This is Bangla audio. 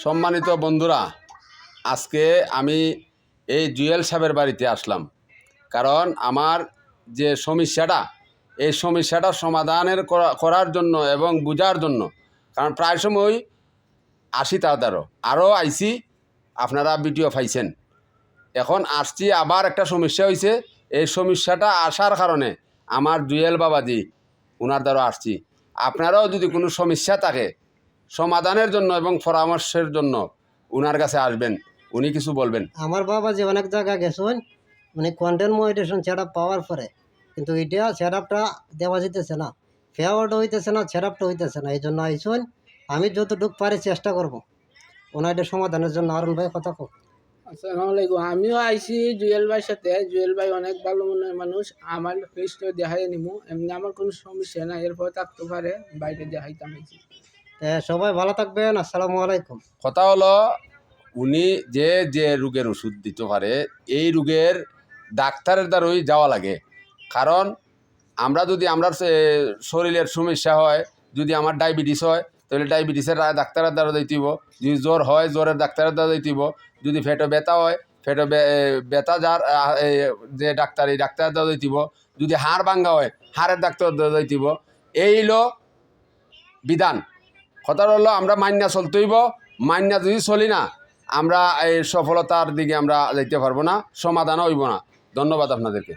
সম্মানিত বন্ধুরা, আজকে আমি এই জুয়েল সাহেবের বাড়িতে আসলাম, কারণ আমার যে সমস্যাটা এই সমস্যাটা সমাধানের করার জন্য এবং বোঝার জন্য। কারণ প্রায় সময় আসি তাড়াতাড়ি আরও আইসি, আপনারা ভিডিও পাইছেন। এখন আসছি, আবার একটা সমস্যা হয়েছে। এই সমস্যাটা আসার কারণে আমার জুয়েল বাবাজি ওনার দ্বারা আসছি। আপনারাও যদি কোনো সমস্যা থাকে সমাধানের জন্য এবং পরামর্শের জন্য উনার কাছে আসবেন, উনি কিছু বলবেন। আমার বাবা যে অনেক জায়গা গেছেন, মানে কন্টেন্ট মনিটাইজেশন সেট আপ পাওয়ার পরে কিন্তু এটা সেট আপটা দেওয়া যেতেছে না, ফেয়ারওয়ার্ডও হইতেছে না, সেট আপটা হইতেছে না। এই জন্য আইসুন, আমি যতটুকু পারি চেষ্টা করবো ওনার এটা সমাধানের জন্য। আরুন ভাই কথা কো। আসসালামু আলাইকুম। আমিও আইছি জুয়েল ভাইয়ের সাথে। জুয়েল ভাই অনেক ভালো মনের মানুষ। আমার ফেসটা দেখাই নিমু, এমনি আমার কোনো সমস্যা নাই, এরপর থাকতে পারে বাইরে দেখাইতাম আইছি। সবাই ভালো থাকবেন, আসসালামু আলাইকুম। কথা হলো, উনি যে যে রোগের ওষুধ দিতে পারে এই রোগের ডাক্তারের দ্বারাই যাওয়া লাগে। কারণ আমরা যদি আমরা শরীরের সমস্যা হয়, যদি আমার ডায়াবেটিস হয় তাহলে ডায়াবেটিসের ডাক্তারের দ্বারা যাইতেইব, যদি জ্বর হয় জ্বরের ডাক্তারের দ্বারা যাইতেইব, যদি পেটে ব্যথা হয় পেটে ব্যথা যার যে ডাক্তার এই ডাক্তারের দ্বারা যাইতেইব, যদি হাড় ভাঙ্গা হয় হাড়ের ডাক্তারের দ্বারা যাইতেইব। এই হলো বিধান। কথাটা হলো আমরা মান্যা চলতে হইব। মান্যা যদি চলি না, আমরা এই সফলতার দিকে আমরা যাইতে পারবো না, সমাধানও হইব না। ধন্যবাদ আপনাদেরকে।